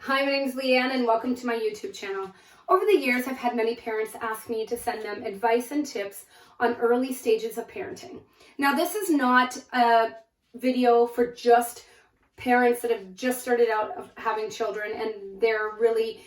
Hi, my name is Leah-Anne and welcome to my YouTube channel. Over the years, I've had many parents ask me to send them advice and tips on early stages of parenting. Now, this is not a video for just parents that have just started out of having children and they're really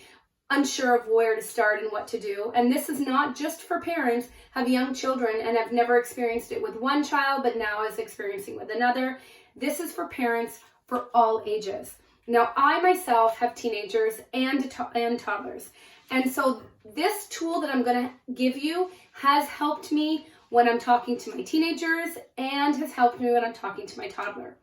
unsure of where to start and what to do. And this is not just for parents who have young children and have never experienced it with one child, but now is experiencing with another. This is for parents for all ages. Now, I myself have teenagers and toddlers. And so this tool that I'm going to give you has helped me when I'm talking to my teenagers and has helped me when I'm talking to my toddler.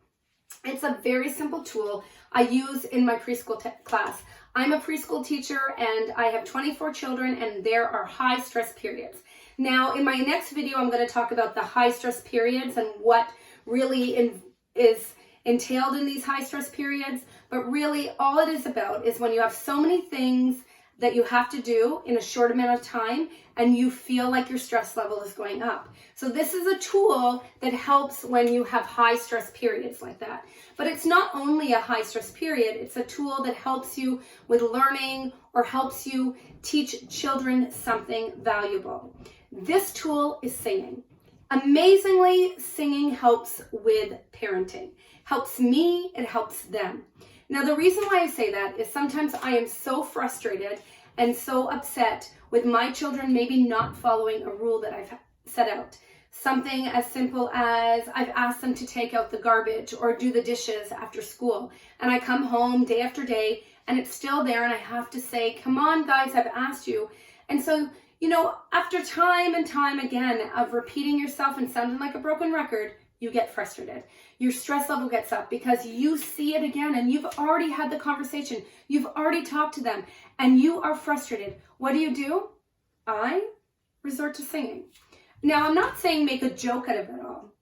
It's a very simple tool I use in my preschool class. I'm a preschool teacher and I have 24 children and there are high stress periods. Now, in my next video, I'm going to talk about the high stress periods and what really is entailed in these high stress periods. But really all it is about is when you have so many things that you have to do in a short amount of time and you feel like your stress level is going up. So this is a tool that helps when you have high stress periods like that. But it's not only a high stress period, it's a tool that helps you with learning or helps you teach children something valuable. This tool is singing. Amazingly, singing helps with parenting. Helps me, it helps them. Now, the reason why I say that is sometimes I am so frustrated and so upset with my children maybe not following a rule that I've set out. Something as simple as I've asked them to take out the garbage or do the dishes after school. And I come home day after day and it's still there and I have to say, come on guys, I've asked you. And so, after time and time again of repeating yourself and sounding like a broken record, you get frustrated. Your stress level gets up because you see it again and you've already had the conversation. You've already talked to them and you are frustrated. What do? I resort to singing. Now, I'm not saying make a joke out of it all,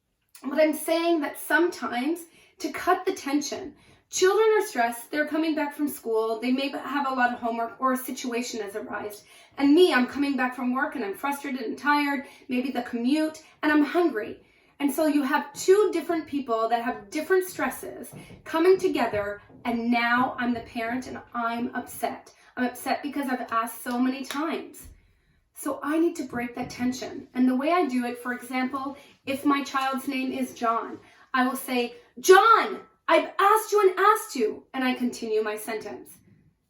but I'm saying that sometimes to cut the tension, children are stressed, they're coming back from school, they may have a lot of homework or a situation has arisen. And me, I'm coming back from work and I'm frustrated and tired, maybe the commute, and I'm hungry. And so you have two different people that have different stresses coming together, and now I'm the parent and I'm upset. I'm upset because I've asked so many times. So I need to break that tension. And the way I do it, for example, if my child's name is John, I will say, John, I've asked you and asked you, and I continue my sentence.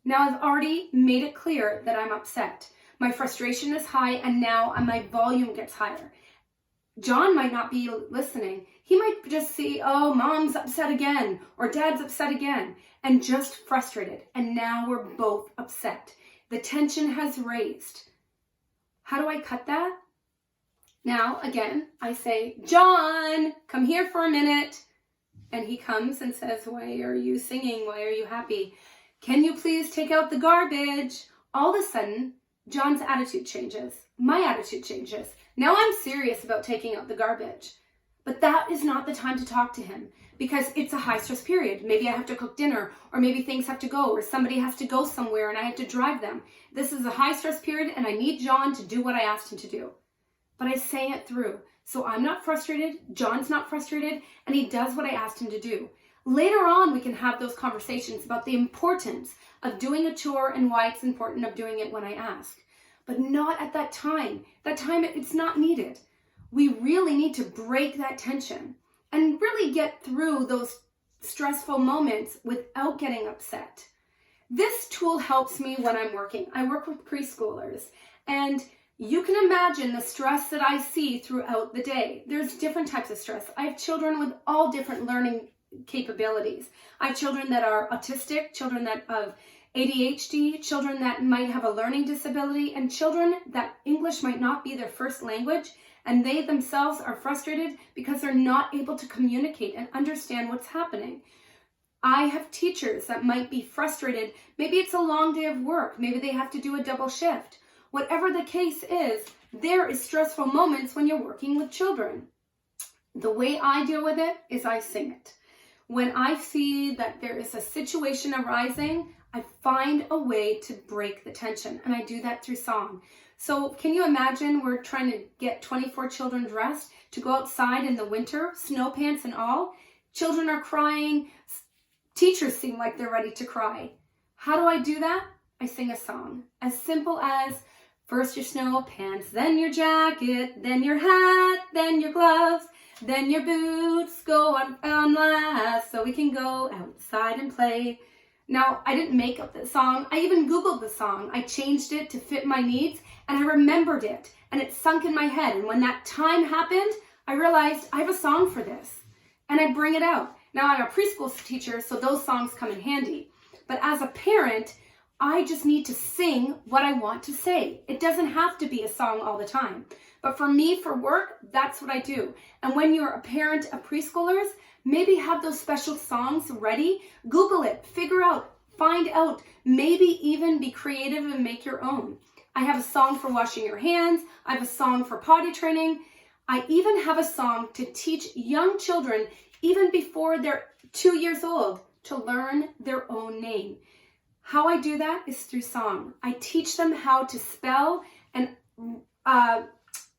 Now I've already made it clear that I'm upset. My frustration is high and now my volume gets higher. John might not be listening. He might just see, oh, mom's upset again or dad's upset again and just frustrated. And now we're both upset. The tension has raised. How do I cut that? Now, again, I say, John, come here for a minute. And he comes and says, why are you singing? Why are you happy? Can you please take out the garbage? All of a sudden, John's attitude changes. My attitude changes. Now I'm serious about taking out the garbage. But that is not the time to talk to him because it's a high stress period. Maybe I have to cook dinner or maybe things have to go or somebody has to go somewhere and I have to drive them. This is a high stress period and I need John to do what I asked him to do. But I say it through. So I'm not frustrated, John's not frustrated, and he does what I asked him to do. Later on, we can have those conversations about the importance of doing a chore and why it's important of doing it when I ask. But not at that time. That time, it's not needed. We really need to break that tension and really get through those stressful moments without getting upset. This tool helps me when I'm working. I work with preschoolers, and you can imagine the stress that I see throughout the day. There's different types of stress. I have children with all different learning capabilities. I have children that are autistic, children that have ADHD, children that might have a learning disability, and children that English might not be their first language, and they themselves are frustrated because they're not able to communicate and understand what's happening. I have teachers that might be frustrated. Maybe it's a long day of work. Maybe they have to do a double shift. Whatever the case is, there is stressful moments when you're working with children. The way I deal with it is I sing it. When I see that there is a situation arising, I find a way to break the tension, and I do that through song. So can you imagine we're trying to get 24 children dressed to go outside in the winter, snow pants and all? Children are crying. Teachers seem like they're ready to cry. How do I do that? I sing a song. As simple as first your snow pants, then your jacket, then your hat, then your gloves, then your boots go on last so we can go outside and play. Now, I didn't make up the song. I even Googled the song. I changed it to fit my needs, and I remembered it, and it sunk in my head. And when that time happened, I realized I have a song for this, and I bring it out. Now, I'm a preschool teacher, so those songs come in handy. But as a parent, I just need to sing what I want to say. It doesn't have to be a song all the time. But for me, for work, that's what I do. And when you're a parent of preschoolers, maybe have those special songs ready. Google it, figure out, find out, maybe even be creative and make your own. I have a song for washing your hands. I have a song for potty training. I even have a song to teach young children, even before they're 2 years old, to learn their own name. How I do that is through song. I teach them how to spell and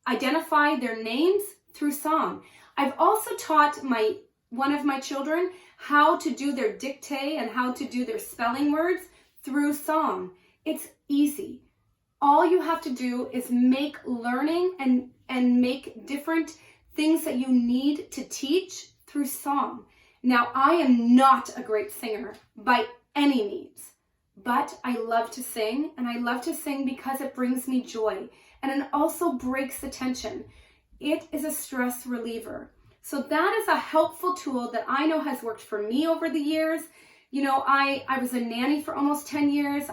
identify their names through song. I've also taught one of my children how to do their dictée and how to do their spelling words through song. It's easy. All you have to do is make learning and make different things that you need to teach through song. Now, I am not a great singer by any means, but I love to sing, and I love to sing because it brings me joy, and it also breaks the tension. It is a stress reliever. So that is a helpful tool that I know has worked for me over the years. You know, I was a nanny for almost 10 years.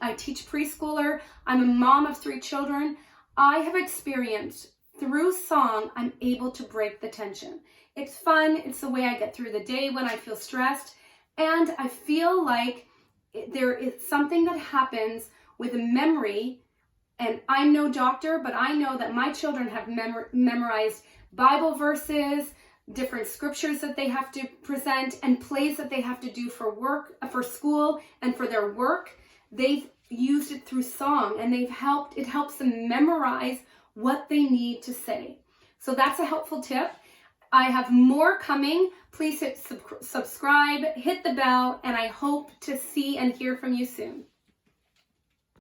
I teach preschooler. I'm a mom of 3 children. I have experienced through song, I'm able to break the tension. It's fun. It's the way I get through the day when I feel stressed. And I feel like there is something that happens with a memory. And I'm no doctor, but I know that my children have memorized Bible verses, different scriptures that they have to present, and plays that they have to do for work, for school, and for their work. They've used it through song, and it helps them memorize what they need to say. So that's a helpful tip. I have more coming. Please hit subscribe, hit the bell, and I hope to see and hear from you soon.